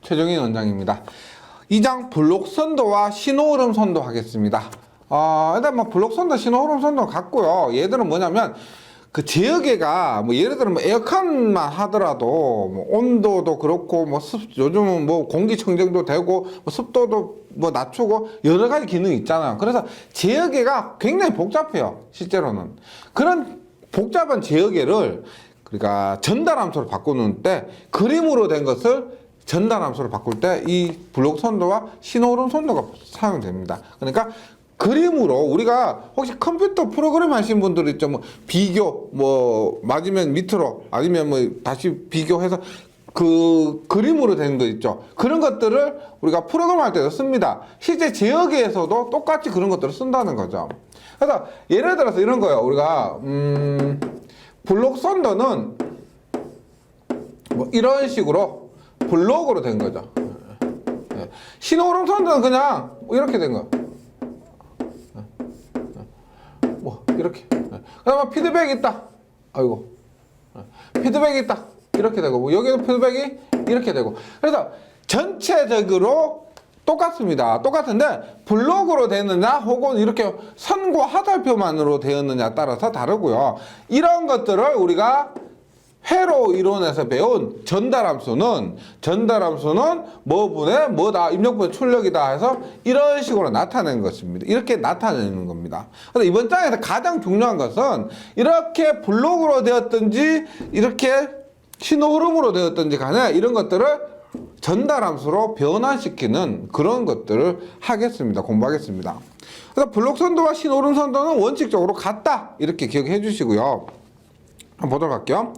최종인 원장입니다. 2장 블록 선도와 신호흐름 선도 하겠습니다. 일단 뭐 블록 선도, 신호흐름 선도 같고요. 얘들은 뭐냐면 그 제어계가 뭐 예를 들어 뭐 에어컨만 하더라도 뭐 온도도 그렇고 뭐 요즘은 뭐 공기청정도 되고 뭐 습도도 뭐 낮추고 여러 가지 기능이 있잖아요. 그래서 제어계가 굉장히 복잡해요. 실제로는 그런 복잡한 제어계를 그러니까 전달함수로 바꾸는 때 그림으로 된 것을 전달함수로 바꿀 때 이 블록 선도와 신호흐름 선도가 사용됩니다. 그러니까 그림으로 우리가 혹시 컴퓨터 프로그램 하신 분들 있죠. 뭐 비교 뭐 맞으면 밑으로 아니면 뭐 다시 비교해서 그 그림으로 된 거 있죠. 그런 것들을 우리가 프로그램 할 때도 씁니다. 실제 제어계에서도 똑같이 그런 것들을 쓴다는 거죠. 그래서 예를 들어서 이런 거예요. 우리가 블록 선도는 뭐 이런 식으로 블록으로 된 거죠. 신호흐름 선도는 그냥 이렇게 된 거예요. 뭐 이렇게. 그다음에 피드백이 있다. 아이고. 피드백이 있다. 이렇게 되고 뭐 여기도 피드백이 이렇게 되고. 그래서 전체적으로 똑같습니다. 똑같은데 블록으로 되느냐 혹은 이렇게 선과 화살표만으로 되었느냐 따라서 다르고요. 이런 것들을 우리가 회로 이론에서 배운 전달함수는 뭐분의 뭐다 입력분의 출력이다 해서 이런 식으로 나타내는 것입니다. 이렇게 나타내는 겁니다. 그래서 이번 장에서 가장 중요한 것은 이렇게 블록으로 되었든지 이렇게 신호흐름으로 되었든지 간에 이런 것들을 전달함수로 변환시키는 그런 것들을 하겠습니다. 공부하겠습니다. 그래서 블록 선도와 신호흐름 선도는 원칙적으로 같다. 이렇게 기억해 주시고요. 한번 보도록 할게요.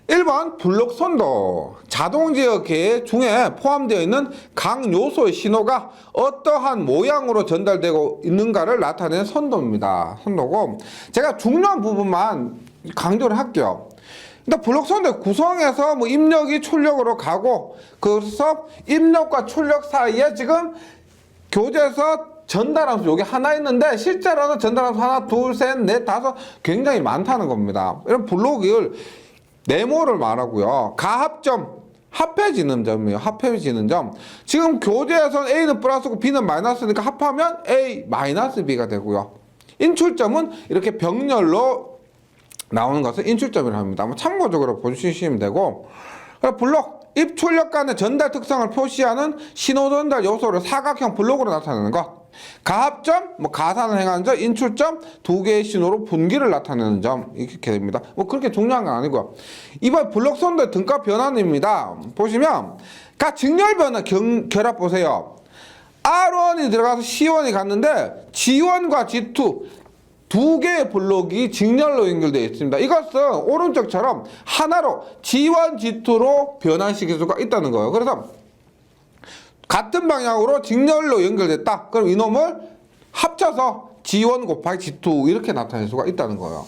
1번 블록 선도. 자동 제어계 중에 포함되어 있는 각 요소의 신호가 어떠한 모양으로 전달되고 있는가를 나타내는 선도입니다. 선도고 제가 중요한 부분만 강조를 할게요. 일단 블록 선도의 구성에서 뭐 입력이 출력으로 가고 그래서 입력과 출력 사이에 지금 교재에서 전달함수 요게 하나 있는데 실제로는 전달함수 하나, 둘, 셋, 넷, 다섯 굉장히 많다는 겁니다. 이런 블록을 네모를 말하고요. 가합점, 합해지는 점이에요. 합해지는 점. 지금 교재에서는 A는 플러스고 B는 마이너스니까 합하면 A 마이너스 B가 되고요. 인출점은 이렇게 병렬로 나오는 것을 인출점이라고 합니다. 참고적으로 보시면 되고 블록, 입출력 간의 전달 특성을 표시하는 신호전달 요소를 사각형 블록으로 나타내는 것. 가합점, 뭐 가산을 행하는 점, 인출점, 두 개의 신호로 분기를 나타내는 점 이렇게 됩니다. 뭐 그렇게 중요한 건 아니고요. 이번 블록 선도의 등가 변환입니다. 보시면 각 직렬 변화 결합 보세요. R1이 들어가서 C1이 갔는데 G1과 G2 두 개의 블록이 직렬로 연결되어 있습니다. 이것은 오른쪽처럼 하나로 G1, G2로 변환시킬 수가 있다는 거예요. 그래서 같은 방향으로 직렬로 연결됐다. 그럼 이놈을 합쳐서 G1 곱하기 G2 이렇게 나타낼 수가 있다는 거예요.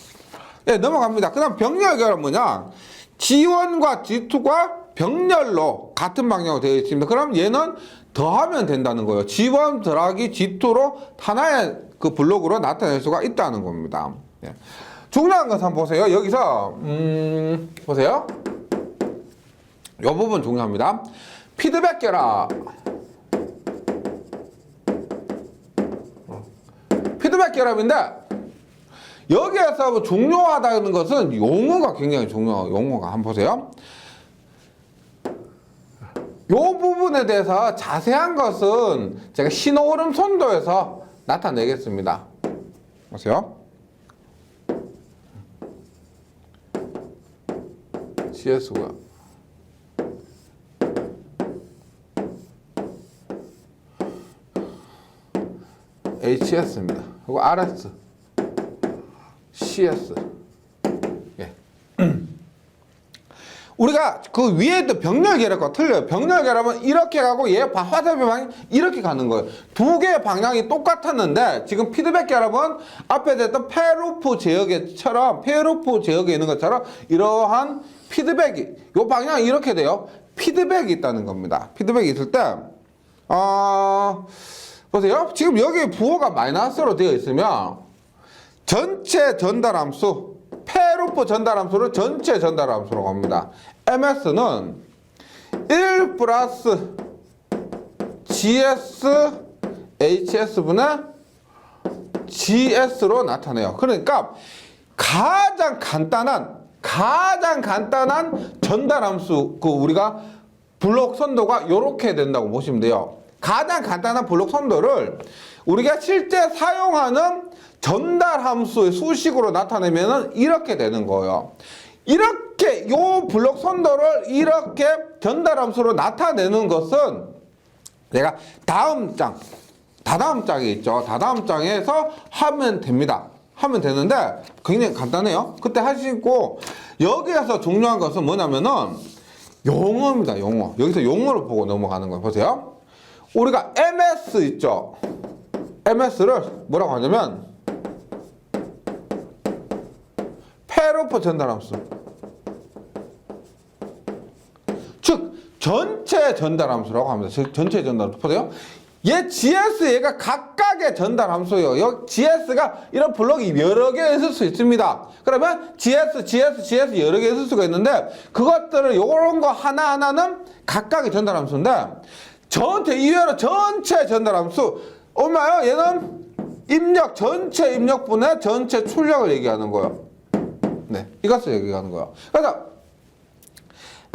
네, 넘어갑니다. 그 다음 병렬 결합은 뭐냐? G1과 G2가 병렬로 같은 방향으로 되어 있습니다. 그럼 얘는 더하면 된다는 거예요. G1 더하기 G2로 하나의 그 블록으로 나타낼 수가 있다는 겁니다. 네. 중요한 것을 한번 보세요. 여기서 보세요. 이 부분 중요합니다. 피드백 결합. 피드백 결합인데 여기에서 중요하다는 것은 용어가 굉장히 중요해요. 용어가 한번 보세요. 이 부분에 대해서 자세한 것은 제가 신호흐름 선도에서 나타내겠습니다. 보세요. CS고요. HS입니다. 그리고 RS, CS. 예. 우리가 그 위에 있던 병렬 결합과 틀려요. 병렬 결합은 이렇게 가고 얘 화살표 방향이 이렇게 가는 거예요. 두 개의 방향이 똑같았는데 지금 피드백 결합은 앞에 됐던 페로프 제어계처럼 페로프 제어계에 있는 것처럼 이러한 피드백이 이 방향이 이렇게 돼요. 피드백이 있다는 겁니다. 피드백이 있을 때 보세요. 지금 여기 부호가 마이너스로 되어 있으면 전체 전달함수 페루프 전달함수를 전체 전달함수로 갑니다. MS는 1 플러스 GS HS분의 GS로 나타내요. 그러니까 가장 간단한 전달함수, 우리가 블록 선도가 이렇게 된다고 보시면 돼요. 가장 간단한 블록 선도를 우리가 실제 사용하는 전달함수의 수식으로 나타내면 이렇게 되는 거예요. 이렇게 요 블록 선도를 이렇게 전달함수로 나타내는 것은 내가 다다음 장에 있죠. 다다음 장에서 하면 됩니다. 하면 되는데 굉장히 간단해요. 그때 하시고, 여기에서 중요한 것은 뭐냐면은 용어입니다. 용어. 여기서 용어를 보고 넘어가는 거예요. 보세요. 우리가 MS 있죠. MS를 뭐라고 하냐면 페로포 전달함수, 즉 전체 전달함수라고 합니다. 즉 전체 전달함수. 보세요. 얘 GS, 얘가 각각의 전달함수예요. 여기 GS가 이런 블록이 여러 개 있을 수 있습니다. 그러면 GS 여러 개 있을 수가 있는데, 그것들을 요런 거 하나하나는 각각의 전달함수인데, 이외로 전체 전달함수, 얼마요? 얘는 전체 입력분의 전체 출력을 얘기하는 거예요. 네, 이것을 얘기하는 거예요. 그래서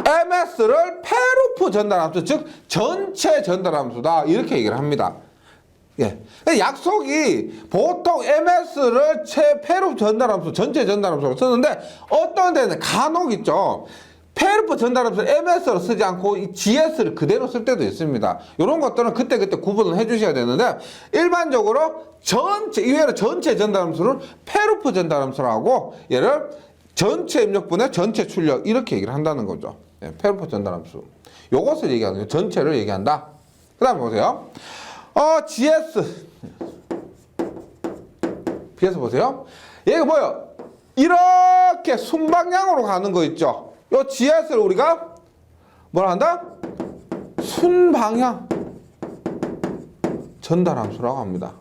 MS를 페루프 전달함수, 즉 전체 전달함수다, 이렇게 얘기를 합니다. 예. 약속이 보통 MS를 페루프 전달함수, 전체 전달함수로 쓰는데, 어떤 데는 간혹 있죠. 페루프 전달함수 MS로 쓰지 않고 이 GS를 그대로 쓸 때도 있습니다. 이런 것들은 그때그때 구분을 해주셔야 되는데, 일반적으로 이외로 전체 전달함수를 페루프 전달함수라고, 얘를 전체 입력분의 전체 출력, 이렇게 얘기를 한다는 거죠. 예, 페루프 전달함수. 요것을 얘기하는 거예요. 전체를 얘기한다. 그 다음에 보세요. GS. BS 보세요. 얘가 뭐예요? 이렇게 순방향으로 가는 거 있죠. 요 GS를 우리가 뭐라 한다? 순방향 전달함수라고 합니다.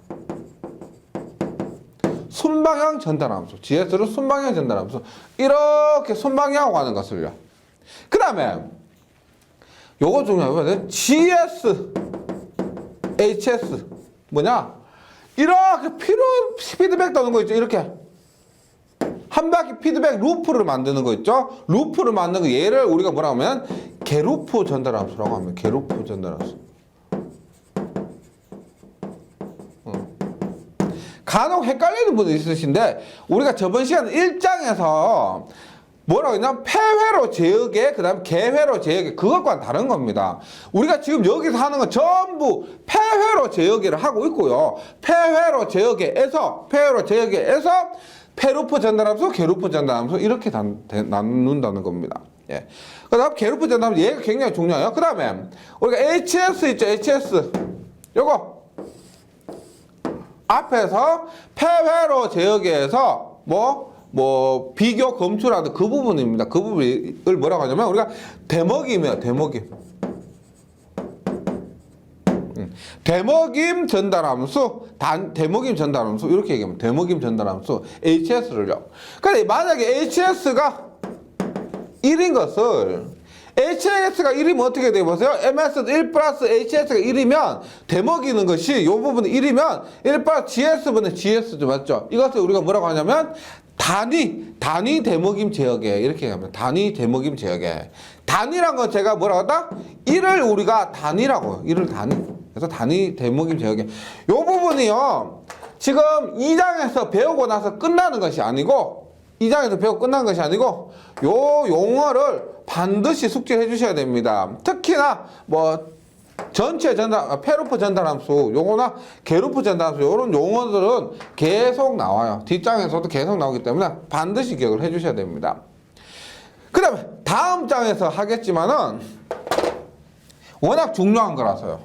순방향 전달함수. GS를 순방향 전달함수. 이렇게 순방향으로 가는 것을요. 그 다음에 요거 중요해요. GS HS 뭐냐? 이렇게 피드백 도는 거 있죠. 이렇게 한 바퀴 피드백 루프를 만드는 거 있죠. 루프를 만드는 거, 얘를 우리가 뭐라 하면 개루프 전달함수라고 하면 개루프 전달함수. 간혹 헷갈리는 분이 있으신데, 우리가 저번 시간 1장에서 뭐라고 했냐? 폐회로 제어계, 그 다음에 개회로 제어계, 그것과는 다른 겁니다. 우리가 지금 여기서 하는 건 전부 폐회로 제어계를 하고 있고요. 폐회로 제어계에서 페루프 전달함수, 게루프 전달함수, 이렇게 나눈다는 겁니다. 예. 그 다음 게루프 전달함수, 얘가 굉장히 중요해요. 그 다음에 우리가 HS 있죠. HS. 요거 앞에서 폐회로 제어계에서 비교 검출하는 그 부분입니다. 그 부분을 뭐라고 하냐면 우리가 대먹임이에요. 대먹임 전달함수, 대먹임 전달함수, 이렇게 얘기하면 대먹임 전달함수 HS를요. 근데 만약에 HS가 1인 것을, HS가 1이면 어떻게 돼요? 보세요. MS 1 플러스 HS가 1이면 대먹이는 것이, 이 부분이 1이면 1 플러스 GS분의 GS죠. 맞죠? 이것을 우리가 뭐라고 하냐면 단위 대먹임 제어계, 이렇게 얘기합니다. 단위 대먹임 제어계. 단위란 건 제가 뭐라고 했다? 1을 우리가 단위라고요. 1을 단위. 그래서 단위 대먹임 제어계. 요 부분이요, 지금 2장에서 배우고 나서 끝나는 것이 아니고, 2장에서 배우고 끝난 것이 아니고, 요 용어를 반드시 숙지해 주셔야 됩니다. 특히나 전체 페루프 전달함수, 요거나 게루프 전달함수, 요런 용어들은 계속 나와요. 뒷장에서도 계속 나오기 때문에 반드시 기억을 해 주셔야 됩니다. 그 다음에 다음 장에서 하겠지만은 워낙 중요한 거라서요.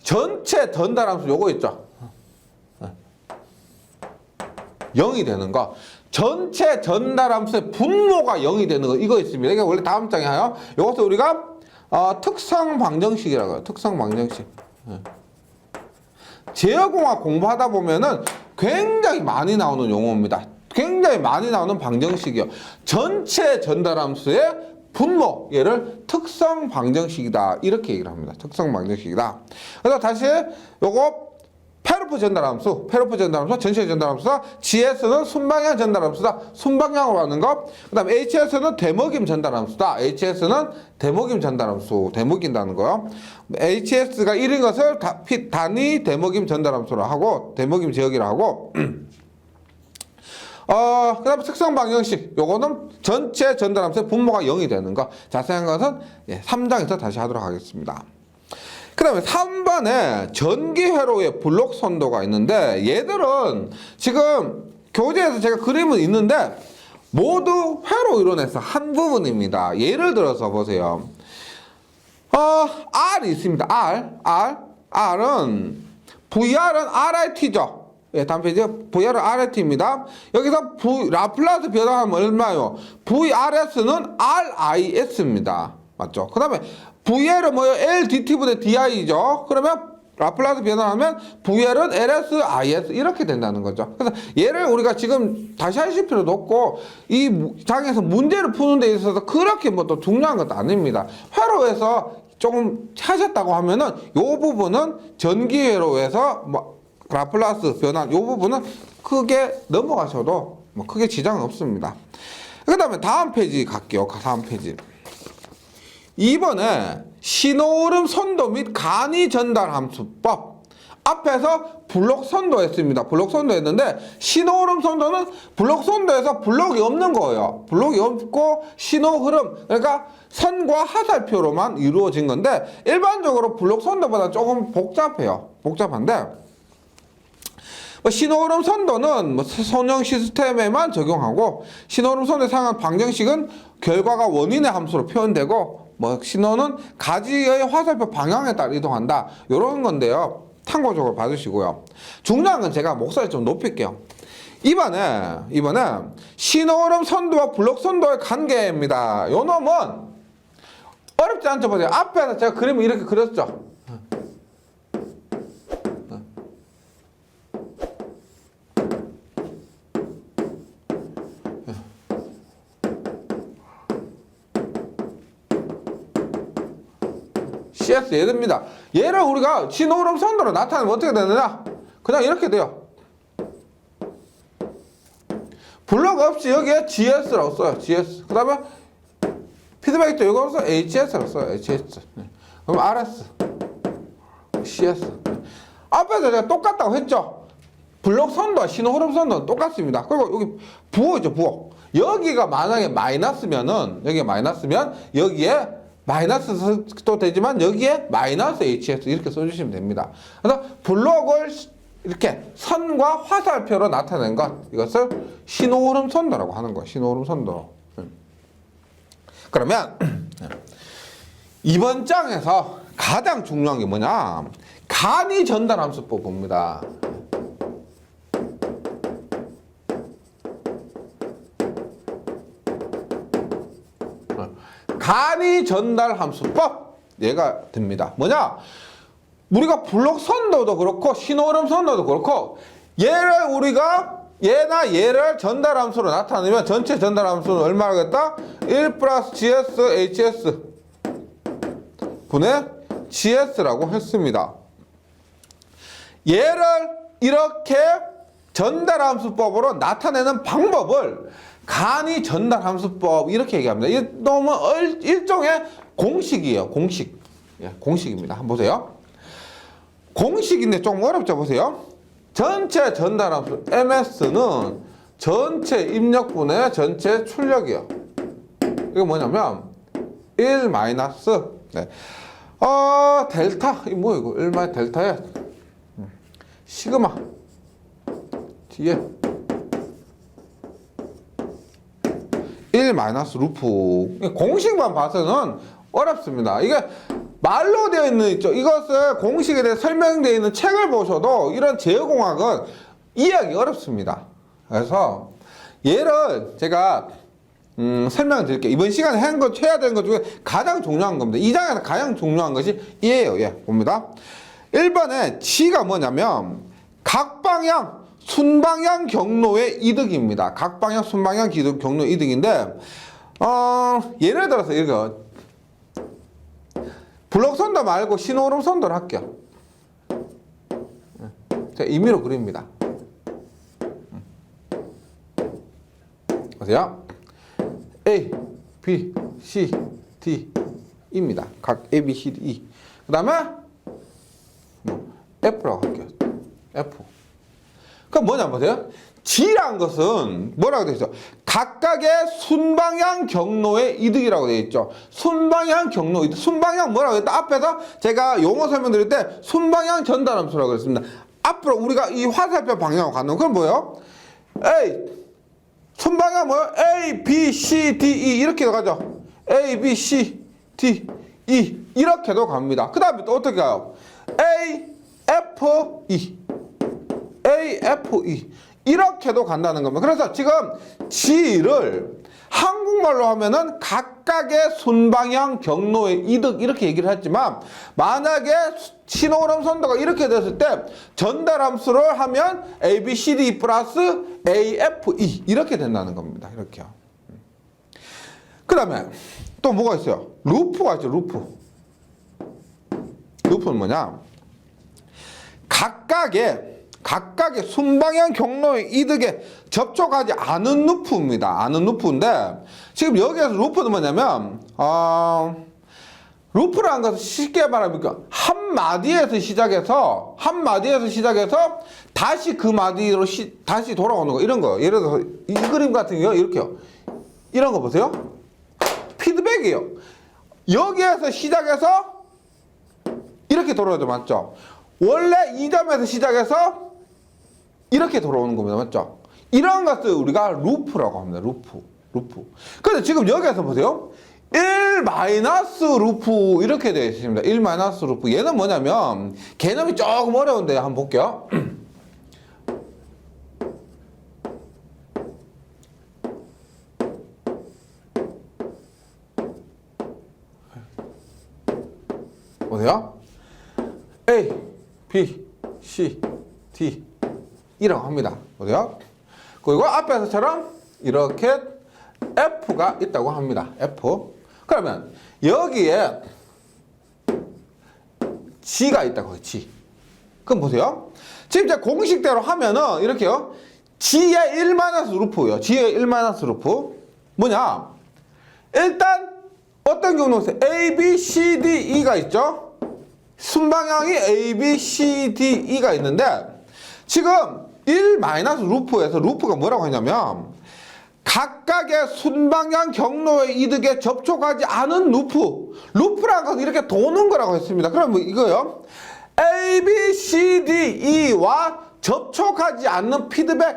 전체 전달함수 요거 있죠. 0이 되는 거. 전체 전달함수의 분모가 0이 되는 거, 이거 있습니다. 이게 원래 다음 장에 하요. 요것을 우리가 특성 방정식이라고 해요. 특성 방정식. 제어공학 공부하다 보면은 굉장히 많이 나오는 용어입니다. 굉장히 많이 나오는 방정식이요. 전체 전달함수의 분모, 얘를 특성 방정식이다. 이렇게 얘기를 합니다. 특성 방정식이다. 그래서 다시 요거 페르프 전달함수, 전체 전달함수다. GS는 순방향 전달함수다. 순방향으로 하는 거. 그 다음에 HS는 대먹임 전달함수다. HS는 대먹임 전달함수, 대먹인다는 거요. HS가 1인 것을 단위 대먹임 전달함수로 하고, 대먹임 지역이라 하고, 그 다음에 특성 방정식, 요거는 전체 전달함수의 분모가 0이 되는 거. 자세한 것은 3장에서 다시 하도록 하겠습니다. 그 다음에 3번에 전기회로의 블록 선도가 있는데, 얘들은 지금 교재에서 제가 그림은 있는데 모두 회로 이론에서 한 부분입니다. 예를 들어서 보세요. R이 있습니다. R은 VR은 RIT죠. 예, 다음 페이지. VR은 RIT입니다. 여기서 라플라스 변화하면 얼마요? VRS는 RIS입니다. 맞죠? 그 다음에 VL은 뭐예요? LDT분의 DI죠. 그러면 라플라스 변화하면 VL은 LS, IS 이렇게 된다는 거죠. 그래서 얘를 우리가 지금 다시 하실 필요도 없고 이 장에서 문제를 푸는 데 있어서 그렇게 뭐 또 중요한 것도 아닙니다. 회로에서 조금 찾았다고 하면은 요 부분은 전기회로에서 뭐 라플라스 변화 요 부분은 크게 넘어가셔도 뭐 크게 지장은 없습니다. 그 다음에 다음 페이지 갈게요. 다음 페이지. 2번에 신호흐름 선도 및 간이 전달 함수법. 앞에서 블록 선도했습니다. 블록 선도했는데 신호흐름 선도는 블록 선도에서 블록이 없는 거예요. 블록이 없고 신호흐름, 그러니까 선과 하살표로만 이루어진 건데 일반적으로 블록 선도보다 조금 복잡해요. 복잡한데 신호흐름 선도는 선형 시스템에만 적용하고 신호흐름 선도에 사용한 방정식은 결과가 원인의 함수로 표현되고 신호는 가지의 화살표 방향에 따라 이동한다. 요런 건데요. 참고적으로 봐주시고요. 중요한 건 제가 목소리 좀 높일게요. 이번에 신호흐름 선도와 블록 선도의 관계입니다. 요 놈은 어렵지 않죠? 보세요. 앞에서 제가 그림을 이렇게 그렸죠. CS 얘입니다. 얘를 우리가 신호흐름 선도로 나타내면 어떻게 되느냐? 그냥 이렇게 돼요. 블록 없이 여기에 GS라고 써요. GS. 그 다음에 피드백 있죠. 이거로서 HS라고 써요. HS. 그럼 RS, CS. 앞에서 제가 똑같다고 했죠. 블록 선도와 신호흐름 선도는 똑같습니다. 그리고 여기 부호죠. 부호. 여기가 만약에 마이너스면은 여기에 마이너스도 되지만 여기에 마이너스 HS 이렇게 써주시면 됩니다. 그래서 블록을 이렇게 선과 화살표로 나타낸 것, 이것을 신호흐름 선도라고 하는 거예요. 신호흐름 선도. 그러면 이번 장에서 가장 중요한 게 뭐냐? 간이 전달함수법 봅니다. 간이 전달 함수법 얘가 됩니다. 뭐냐? 우리가 블록 선도도 그렇고 신호흐름 선도도 그렇고 얘를 우리가 얘나 얘를 전달 함수로 나타내면 전체 전달 함수는 얼마겠다? 1 플러스 GS HS 분의 GS라고 했습니다. 얘를 이렇게 전달 함수법으로 나타내는 방법을 간이 전달 함수법 이렇게 얘기합니다. 이 놈은 일종의 공식이에요. 공식. 예, 공식입니다. 한번 보세요. 공식인데 좀 어렵죠. 보세요. 전체 전달 함수 MS는 전체 입력분의 전체 출력이에요. 이거 뭐냐면 1 마이너스 델타 이 뭐야 이거 1 마이너스 델타에 시그마 뒤에 1 마이너스 루프. 공식만 봐서는 어렵습니다. 이게 말로 되어 있는 있죠. 이것을 공식에 대해 설명되어 있는 책을 보셔도 이런 제어공학은 이해하기 어렵습니다. 그래서 얘를 제가 설명을 드릴게요. 이번 시간에 해야 되는 것 중에 가장 중요한 겁니다. 이 장에서 가장 중요한 것이 이에요. 예, 봅니다. 1번에 G가 뭐냐면 각방향 순방향 경로의 이득입니다. 각방향 순방향 경로 이득인데 예를 들어서 이거 블록 선도 말고 신호름 선도를 할게요. 자, 임의로 그립니다. 보세요. A, B, C, D, E입니다. 각 A, B, C, D, E. 그 다음에 F라고 할게요. F. 그럼 뭐냐 보세요. G란 것은 뭐라고 되어 있죠? 각각의 순방향 경로의 이득이라고 되어 있죠. 순방향 경로 이득. 순방향 뭐라고 했다? 앞에서 제가 용어 설명드릴 때 순방향 전달함수라고 했습니다. 앞으로 우리가 이 화살표 방향으로 가는 건 뭐예요? A 순방향 뭐예요? A, B, C, D, E 이렇게 가죠. A, B, C, D, E 이렇게도 갑니다. 그 다음에 또 어떻게 가요? A, F, E A, F, E 이렇게도 간다는 겁니다. 그래서 지금 G를 한국말로 하면은 각각의 순방향 경로의 이득 이렇게 얘기를 했지만 만약에 신호름 선도가 이렇게 됐을 때 전달함수를 하면 A, B, C, D 플러스 A, F, E 이렇게 된다는 겁니다. 이렇게요. 그 다음에 또 뭐가 있어요? 루프가 있죠. 루프. 루프는 뭐냐? 각각의 순방향 경로의 이득에 접촉하지 않은 루프입니다. 않은 루프인데 지금 여기에서 루프는 뭐냐면 루프라는 것은 쉽게 말하면 한 마디에서 시작해서 다시 그 마디로 다시 돌아오는 거 이런 거. 예를 들어서 이 그림 같은 경우 이렇게요. 이런 거 보세요. 피드백이에요. 여기에서 시작해서 이렇게 돌아오죠. 맞죠? 원래 이 점에서 시작해서 이렇게 돌아오는 겁니다. 맞죠? 이런 것을 우리가 루프라고 합니다. 루프. 근데 지금 여기에서 보세요. 1 마이너스 루프 이렇게 되어 있습니다. 1 마이너스 루프. 얘는 뭐냐면 개념이 조금 어려운데 한번 볼게요. 보세요. A, B, C, D 이라고 합니다. 보세요. 그리고 앞에서처럼 이렇게 F가 있다고 합니다. F. 그러면 여기에 G가 있다고 G. 그럼 보세요. 지금 이제 공식대로 하면은 이렇게요. G의 1 마이너스 루프요. G의 1 마이너스 루프. 뭐냐? 일단 어떤 경우는 A, B, C, D, E가 있죠. 순방향이 A, B, C, D, E가 있는데 지금 1 마이너스 루프에서 루프가 뭐라고 하냐면 각각의 순방향 경로의 이득에 접촉하지 않은 루프라는 것은 이렇게 도는 거라고 했습니다. 그럼 뭐 이거요. A, B, C, D, E와 접촉하지 않는 피드백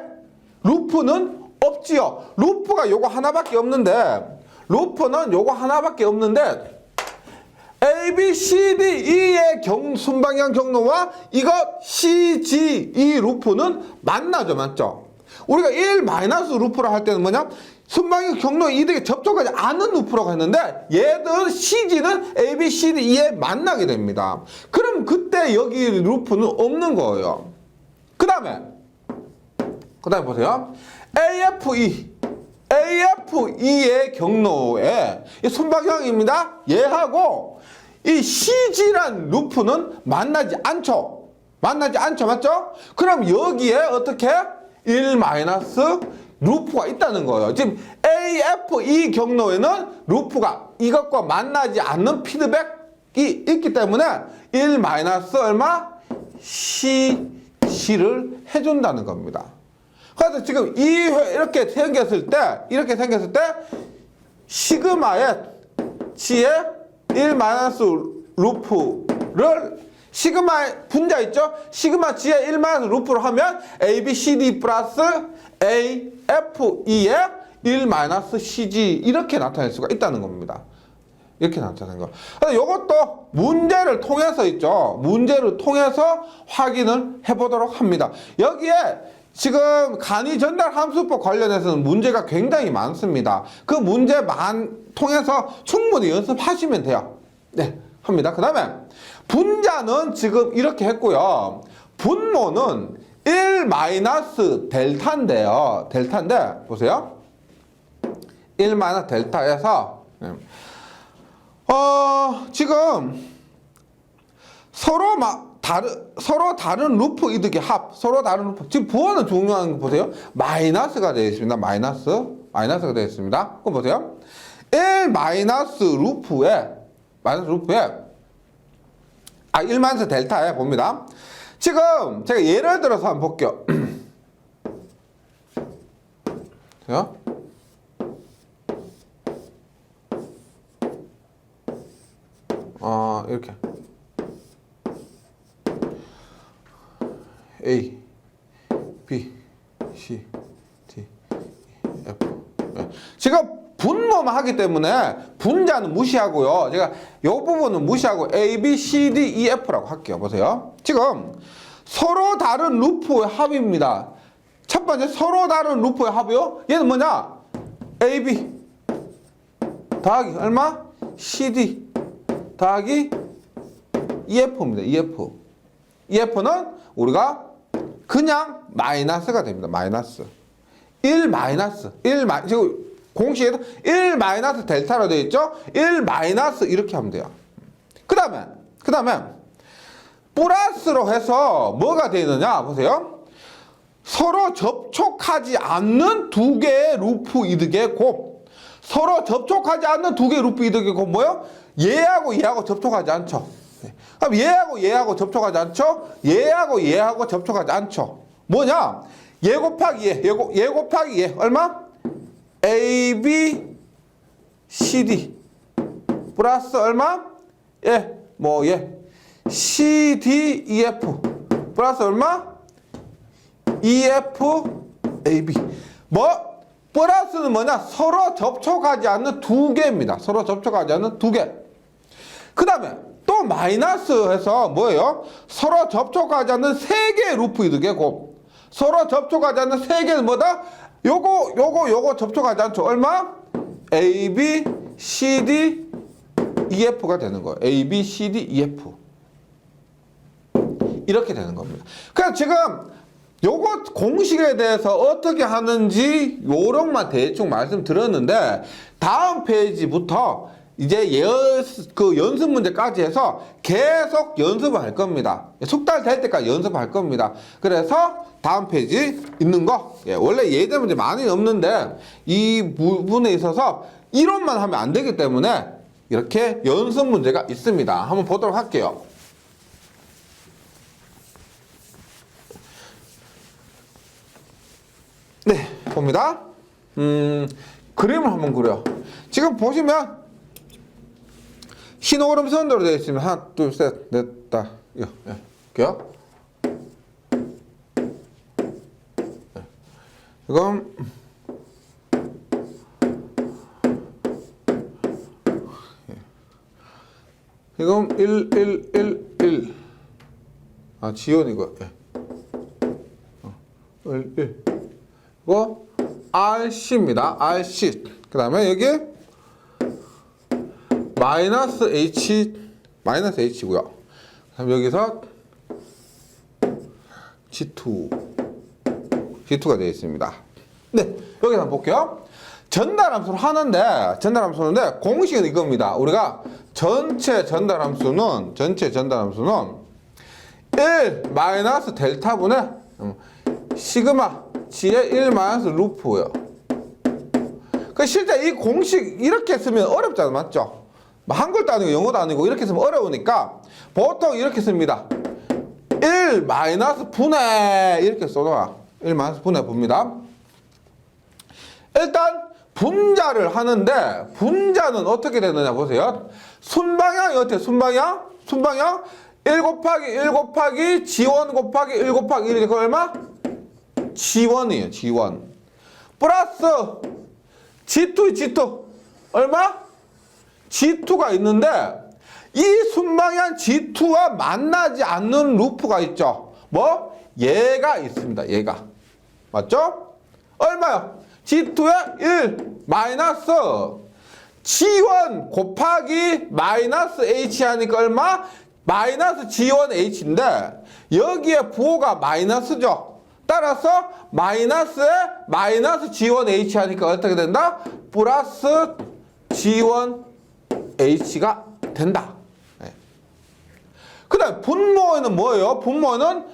루프는 없지요. 루프가 요거 하나밖에 없는데 A, B, C, D, E의 순방향 경로와 이거 C, G, E 루프는 만나죠. 맞죠? 우리가 1 마이너스 루프라 할 때는 뭐냐? 순방향 경로의 이득에 접촉하지 않은 루프라고 했는데 얘들 CG는 A, B, C, D, E에 만나게 됩니다. 그럼 그때 여기 루프는 없는 거예요. 그 다음에 보세요. AFE의 경로에 순방향입니다. 얘하고 이 CG란 루프는 만나지 않죠. 맞죠? 그럼 여기에 어떻게 1 마이너스 루프가 있다는 거예요. 지금 AFE 경로에는 루프가 이것과 만나지 않는 피드백이 있기 때문에 1 마이너스 얼마? CG를 해준다는 겁니다. 그래서 지금 이렇게 생겼을 때 시그마의 G의 1 마이너스 루프를 시그마의 분자 있죠? 시그마 G의 1 마이너스 루프를 하면 A, B, C, D 플러스 A, F, E의 1 마이너스 CG 이렇게 나타낼 수가 있다는 겁니다. 이렇게 나타내는 거. 그래서 이것도 문제를 통해서 있죠. 문제를 통해서 확인을 해보도록 합니다. 여기에 지금 간이 전달 함수법 관련해서는 문제가 굉장히 많습니다. 그 문제만 통해서 충분히 연습하시면 돼요. 네, 합니다. 그 다음에 분자는 지금 이렇게 했고요. 분모는 1 마이너스 델타인데요. 델타인데 보세요. 1 마이너스 델타에서 지금 서로 다른 루프 이득의 합, 서로 다른 루프. 지금 부호는 중요한 거 보세요. 마이너스가 되어 있습니다. 마이너스가 되어 있습니다. 그럼 보세요. 1 마이너스 루프에 1 마이너스 델타에 봅니다. 지금 제가 예를 들어서 한번 볼게요. 이렇게 A, B, C, D, E, F. 지금 분모만 하기 때문에 분자는 무시하고요. 제가 이 부분은 무시하고 A, B, C, D, E, F라고 할게요. 보세요. 지금 서로 다른 루프의 합입니다. 첫 번째 서로 다른 루프의 합이요. 얘는 뭐냐? A, B 더하기 얼마? C, D 더하기 EF입니다. EF. EF는 우리가 그냥 마이너스가 됩니다. 마이너스. 1 마이너스. 지금 공식에도 1 마이너스 델타로 되어 있죠? 1 마이너스 이렇게 하면 돼요. 그 다음에 플러스로 해서 뭐가 되느냐? 보세요. 서로 접촉하지 않는 두 개의 루프 이득의 곱. 서로 접촉하지 않는 두 개의 루프 이득의 곱 뭐예요? 얘하고 접촉하지 않죠. 그럼 얘하고 접촉하지 않죠? 얘하고 접촉하지 않죠. 뭐냐? 얘 곱하기 얘 곱하기 얘 얼마? A, B, C, D 플러스 얼마? C, D, E, F 플러스 얼마? E, F, A, B. 플러스는 뭐냐? 서로 접촉하지 않는 두 개입니다. 서로 접촉하지 않는 두 개. 그 다음에 또 마이너스 해서 뭐예요? 서로 접촉하지 않는 세 개의 루프 이득의 곱. 서로 접촉하지 않는 세 개는 뭐다? 요거 접촉하지 않죠. 얼마? A, B, C, D, E, F가 되는 거예요. A, B, C, D, E, F. 이렇게 되는 겁니다. 그래서 지금 요거 공식에 대해서 어떻게 하는지 요런만 대충 말씀드렸는데 다음 페이지부터 이제 연습 문제까지 해서 계속 연습을 할 겁니다. 숙달 될 때까지 연습할 겁니다. 그래서 다음 페이지 있는 거 원래 예제 문제 많이 없는데 이 부분에 있어서 이론만 하면 안 되기 때문에 이렇게 연습 문제가 있습니다. 한번 보도록 할게요. 네, 봅니다. 그림을 한번 그려. 지금 보시면 흰오름 선도로 되어 있으면 하나, 둘, 셋, 넷, 다, 이렇게요. 지금 지금 1. 지연이고 1. 이거 RC입니다. RC. 그 다음에 여기 마이너스 H고요. 그다음 여기서 G2가 되어 있습니다. 네, 여기서 한번 볼게요. 전달함수를 하는데 공식은 이겁니다. 우리가 전체 전달함수는 1 마이너스 델타분의 시그마 G의 1 마이너스 루프예요. 그 실제 이 공식 이렇게 쓰면 어렵잖아요, 맞죠? 한글도 아니고 영어도 아니고 이렇게 쓰면 어려우니까 보통 이렇게 씁니다. 1 마이너스 분해 이렇게 써놔. 1 마이너스 분해 봅니다. 일단 분자를 하는데 분자는 어떻게 되느냐 보세요. 순방향이 어때요? 순방향 1 곱하기 G1 곱하기 1 곱하기 1이 그 얼마? G1이에요. G1 플러스 G2 얼마? G2가 있는데 이 순방향 G2와 만나지 않는 루프가 있죠. 얘가 있습니다. 얘가 맞죠? 얼마요? G2에 1 마이너스 G1 곱하기 마이너스 H 하니까 얼마? 마이너스 G1H인데 여기에 부호가 마이너스죠. 따라서 마이너스에 마이너스 G1H 하니까 어떻게 된다? 플러스 G1H가 된다. 네. 그 다음 분모는 뭐예요? 분모는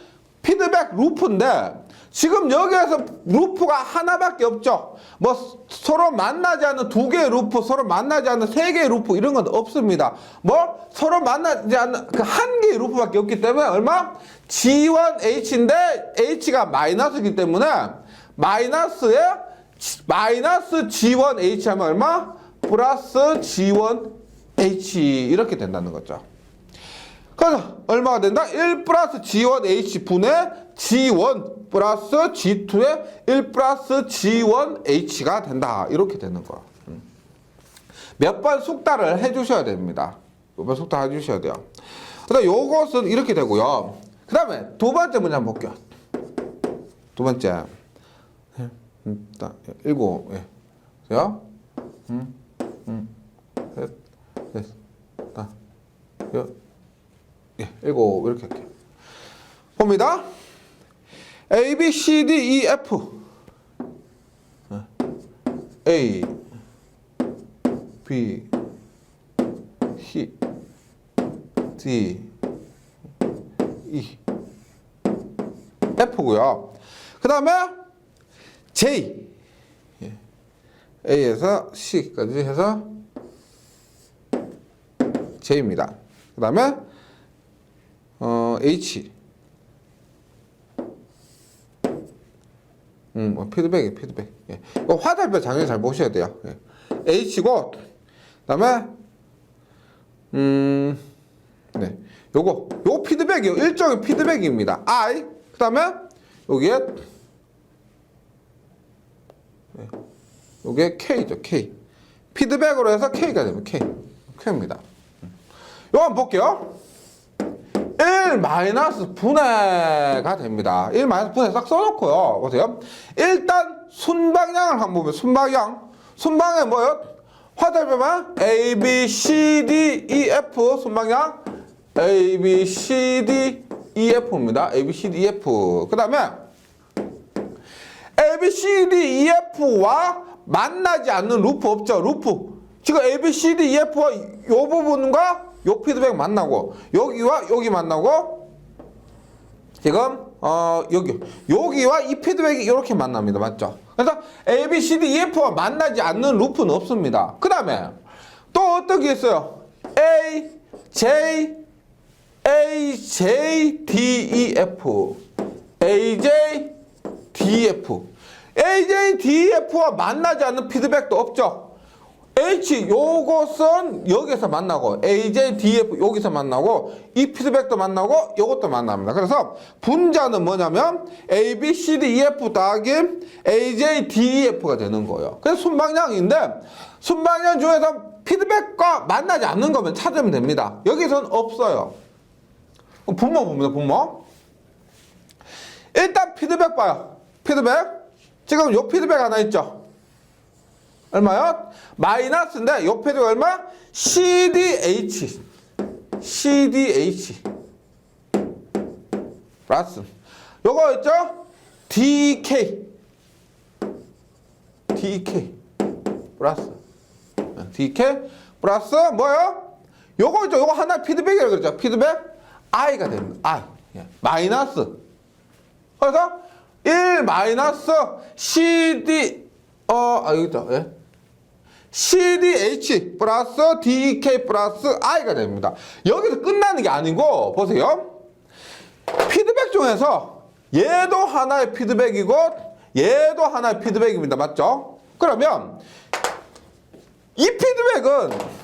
피드백 루프인데 지금 여기에서 루프가 하나밖에 없죠. 뭐 서로 만나지 않는 두 개의 루프, 서로 만나지 않는 세 개의 루프 이런 건 없습니다. 뭐 서로 만나지 않는 그 한 개의 루프밖에 없기 때문에 얼마? G1H인데 H가 마이너스이기 때문에 마이너스에 마이너스 G1H 하면 얼마? 플러스 G1H 이렇게 된다는 거죠. 그래서 얼마가 된다? 1 플러스 G1H 분의 G1 플러스 G2의 1 플러스 G1H가 된다. 이렇게 되는 거야. 몇 번 숙달을 해주셔야 됩니다. 몇 번 숙달 해주셔야 돼요. 그 다음 요것은 이렇게 되고요. 그 다음에 두 번째 문제 한번 볼게요. 두 번째. 7, 예. 요? 셋, 넷, 다, 여, 예, 7 이렇게 할게요. 봅니다. A, B, C, D, E, F. A, B, C, D, E, F고요. 그 다음에 J. A에서 C까지 해서 J입니다. 그 다음에 H. 피드백. 예. 이거 화살표 장애 잘 보셔야 돼요. 예. H고, 그 다음에, 네. 요거 피드백이요. 일종의 피드백입니다. I. 그 다음에, 여기에, 네. 요게 K죠. K. 피드백으로 해서 K가 되면 K입니다. 요거 한번 볼게요. 1 마이너스 분해가 됩니다. 1 마이너스 분해 싹 써놓고요. 보세요. 일단 순방향을 한번 보면 순방향 뭐예요? 화살표만 A, B, C, D, E, F 순방향 A, B, C, D, E, F입니다. A, B, C, D, E, F. 그 다음에 A, B, C, D, E, F와 만나지 않는 루프 없죠? 루프. 지금 A, B, C, D, E, F와 이 부분과 요 피드백 만나고 여기와 여기 만나고 지금 여기와 이 피드백이 이렇게 만납니다. 맞죠? 그래서 A, B, C, D, E, F와 만나지 않는 루프는 없습니다. 그 다음에 또 어떤 게 있어요? A, J, D, E, F A, J, D, F A, J, D, F와 만나지 않는 피드백도 없죠? H 요것은 여기서 만나고 AJ, DF 여기서 만나고 이 피드백도 만나고 요것도 만납니다. 그래서 분자는 뭐냐면 A, B, C, D, E, F 더하기 AJ, DEF가 되는 거예요. 그래서 순방향인데 순방향 중에서 피드백과 만나지 않는 거면 찾으면 됩니다. 여기서는 없어요. 분모 봅니다. 분모. 일단 피드백 봐요. 피드백. 지금 요 피드백 하나 있죠. 얼마요? 마이너스인데 요 피드백 얼마? CDH 플러스 요거 있죠? DK 플러스 DK 플러스 뭐요? 요거 있죠? 요거 하나 피드백이라고 그랬죠? 피드백 I가 됩니다. I. 마이너스. 그래서 1 마이너스 CD 여기 있다. 예? CDH 플러스 DK 플러스 I가 됩니다. 여기서 끝나는 게 아니고 보세요. 피드백 중에서 얘도 하나의 피드백이고 얘도 하나의 피드백입니다. 맞죠? 그러면 이 피드백은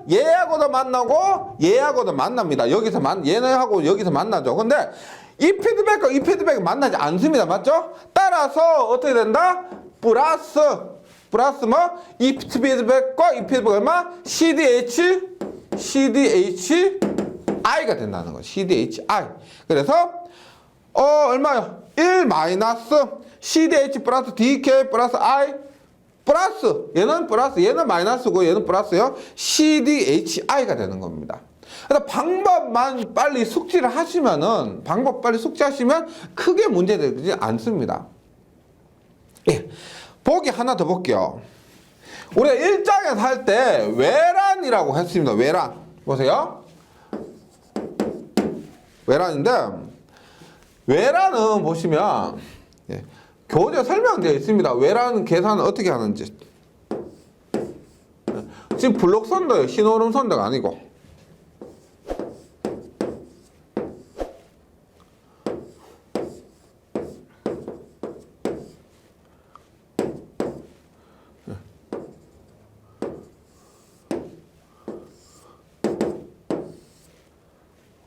얘하고도 만나고 얘하고도 만납니다. 얘네하고 여기서 만나죠. 근데 이 피드백과 이 피드백이 만나지 않습니다. 맞죠? 따라서 어떻게 된다? 플러스 뭐? 이 피드백과 이 피드백 얼마? CDH I가 된다는 거예요. CDHI. 그래서 얼마요? 1 마이너스 CDH 플러스 DK 플러스 I 플러스 얘는 마이너스고 얘는 플러스요. CDHI가 되는 겁니다. 그래서 방법만 빨리 숙지를 하시면은 크게 문제되지 않습니다. 예. 보기 하나 더 볼게요. 우리가 1장에서 할 때 외란이라고 했습니다. 외란. 보세요. 외란인데 외란은 보시면 예, 교재 설명되어 있습니다. 외란 계산은 어떻게 하는지. 지금 블록 선도예요. 신호름 선도가 아니고.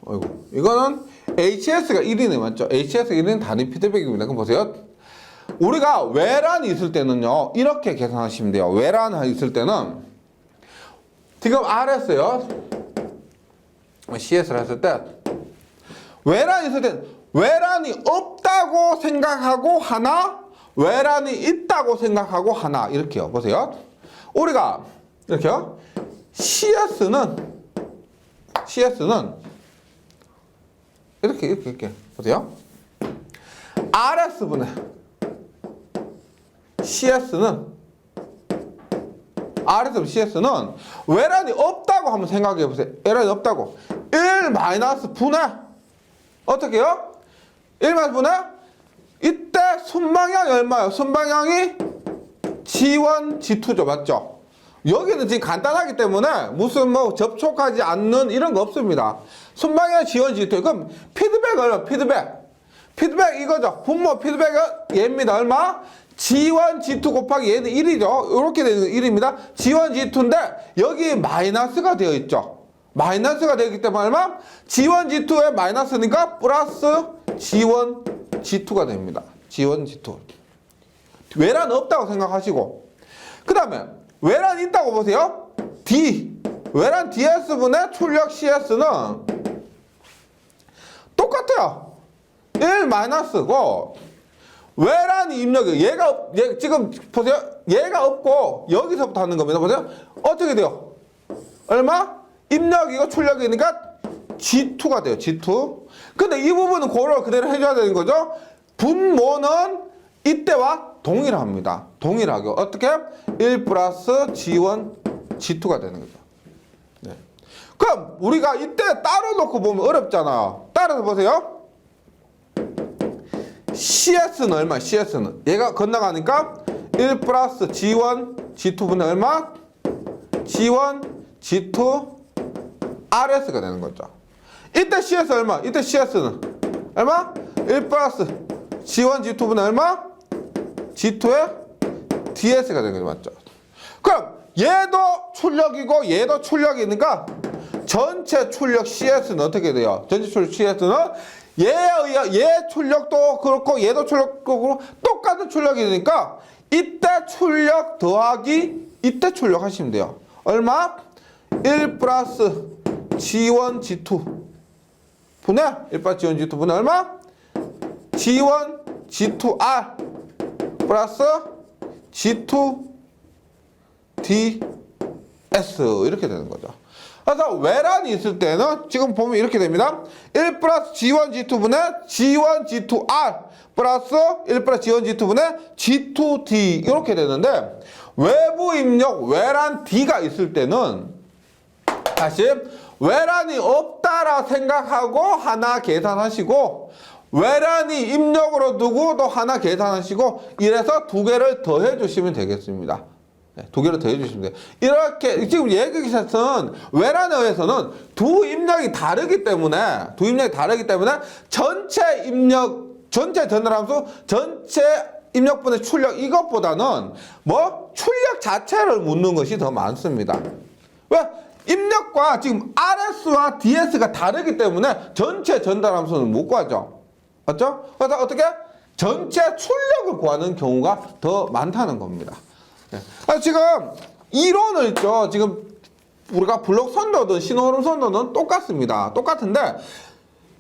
어이구. 이거는 HS가 1이네, 맞죠? HS가 1은 단위 피드백입니다. 그럼 보세요. 우리가 외란이 있을 때는요, 이렇게 계산하시면 돼요. 외란이 있을 때는, 지금 RS요, CS를 했을 때, 외란이 있을 때, 외란이 없다고 생각하고 하나, 외란이 있다고 생각하고 하나, 이렇게요. 보세요. 우리가, 이렇게요. CS는, 이렇게. 보세요. RS분의 CS는 외란이 없다고 한번 생각해 보세요. 외란이 없다고. 1 마이너스 분의 어떻게 해요? 1 마이너스 분의 이때 순방향이 얼마예요? 순방향이 G1, G2죠. 맞죠? 여기는 지금 간단하기 때문에 무슨 뭐 접촉하지 않는 이런 거 없습니다. 순방향 G1, G2. 그럼 피드백 얼마? 피드백 이거죠. 분모 피드백은 얘입니다. 얼마? G1, G2 곱하기 얘는 1이죠. 이렇게 되는 1입니다. G1, G2인데 여기 마이너스가 되어 있죠. 마이너스가 되기 때문에 얼마? G1, G2에 마이너스니까 플러스 G1, G2가 됩니다. G1, G2. 외란 없다고 생각하시고. 그 다음에 외란 있다고 보세요. D. 외란 DS분의 출력 CS는 똑같아요. 1 마이너스고 외란이 입력이 얘가 지금 보세요. 얘가 없고 여기서부터 하는 겁니다. 보세요. 어떻게 돼요? 얼마? 입력이고 출력이니까 G2가 돼요. G2. 근데 이 부분은 고려 그대로 해줘야 되는 거죠. 분모는 이때와 동일합니다. 동일하게. 어떻게? 1 플러스 G1, G2가 되는 거죠. 네. 그럼 우리가 이때 따로 놓고 보면 어렵잖아요. 따라서 보세요. CS는 얼마? CS는 얘가 건너가니까 1 플러스 G1, G2분의 얼마? G1, G2, RS가 되는 거죠. 이때 CS 얼마? 이때 CS는 얼마? 1 플러스 G1, G2분의 얼마? G2의 DS가 되는 거죠. 맞죠? 그럼 얘도 출력이고 얘도 출력이니까 전체 출력 CS는 어떻게 돼요? 전체 출력 CS는 얘 출력도 그렇고 얘도 출력도 똑같은 출력이니까 이때 출력 더하기 이때 출력 하시면 돼요. 얼마? 1 플러스 G1, G2 분의 1 플러스 G1, G2 분의 얼마? G1, G2R 플러스 G2 DS 이렇게 되는 거죠. 그래서 외란이 있을 때는 지금 보면 이렇게 됩니다. 1 플러스 G1, G2분의 G1, G2R 플러스 1 플러스 G1, G2분의 G2D 이렇게 되는데 외부 입력 외란 D가 있을 때는 다시 외란이 없다라 생각하고 하나 계산하시고 외란이 입력으로 두고 또 하나 계산하시고 이래서 두 개를 더해 주시면 되겠습니다. 네, 두 개를 더해 주시면 돼요. 이렇게 지금 예기샷은 외란에 의해서는 두 입력이 다르기 때문에 전체 전달함수 전체 입력분의 출력 이것보다는 뭐 출력 자체를 묻는 것이 더 많습니다. 왜? 입력과 지금 RS와 DS가 다르기 때문에 전체 전달함수는 못 구하죠. 맞죠? 그래서 어떻게? 전체 출력을 구하는 경우가 더 많다는 겁니다. 네. 지금 이론을 있죠. 지금 우리가 블록 선도든 신호름 선도는 똑같습니다. 똑같은데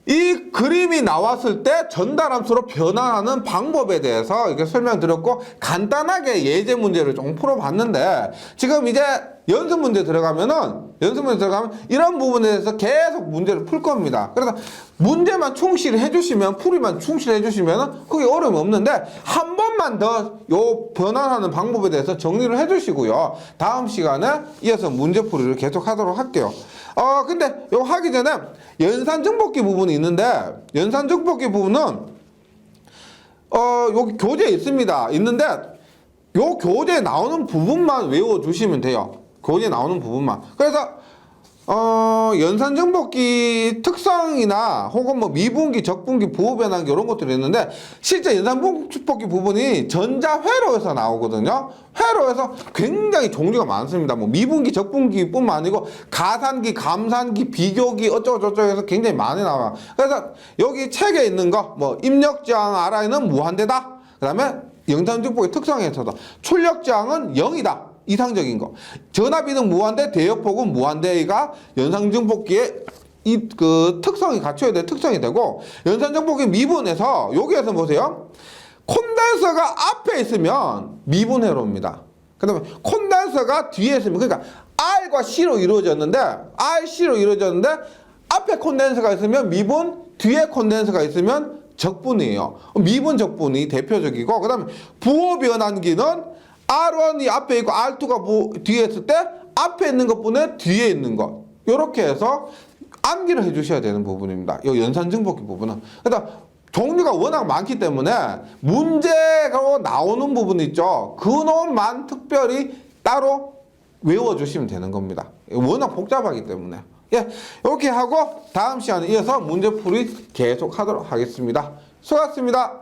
이 그림이 나왔을 때 전달함수로 변환하는 방법에 대해서 이렇게 설명드렸고 간단하게 예제 문제를 좀 풀어봤는데 지금 이제 연습 문제 들어가면 이런 부분에 대해서 계속 문제를 풀 겁니다. 그래서 문제만 충실히 해주시면, 풀이만 충실히 해주시면 그게 어려움이 없는데, 한 번만 더 요 변환하는 방법에 대해서 정리를 해주시고요. 다음 시간에 이어서 문제풀이를 계속 하도록 할게요. 근데 요 하기 전에 연산정복기 부분이 있는데, 연산정복기 부분은 여기 교재에 있는데, 요 교재에 나오는 부분만 외워주시면 돼요. 교재에 나오는 부분만. 그래서 연산정복기 특성이나 혹은 뭐 미분기, 적분기, 부호변환기 이런 것들이 있는데, 실제 연산정복기 부분이 전자회로에서 나오거든요. 회로에서 굉장히 종류가 많습니다. 뭐 미분기, 적분기뿐만 아니고 가산기, 감산기, 비교기 어쩌고저쩌고 해서 굉장히 많이 나와요. 그래서 여기 책에 있는 거 뭐 입력저항 RI는 무한대다. 그 다음에 연산정복기 특성에서도 출력저항은 0이다. 이상적인 거. 전압이는 무한대, 대역폭은 무한대가 연산정복기의 그 특성이 갖춰야 될 특성이 되고, 연산정복기 미분에서 여기에서 보세요. 콘덴서가 앞에 있으면 미분회로입니다. 그 다음에 콘덴서가 뒤에 있으면, 그러니까 R과 C로 이루어졌는데, RC로 이루어졌는데 앞에 콘덴서가 있으면 미분, 뒤에 콘덴서가 있으면 적분이에요. 미분 적분이 대표적이고, 그 다음에 부호변환기는 R1이 앞에 있고 R2가 뒤에 있을 때 앞에 있는 것분에 뒤에 있는 것, 요렇게 해서 암기를 해주셔야 되는 부분입니다. 이 연산정복기 부분은. 그러니까 종류가 워낙 많기 때문에 문제가 나오는 부분 있죠. 그 놈만 특별히 따로 외워주시면 되는 겁니다. 워낙 복잡하기 때문에. 예, 이렇게 하고 다음 시간에 이어서 문제풀이 계속 하도록 하겠습니다. 수고하셨습니다.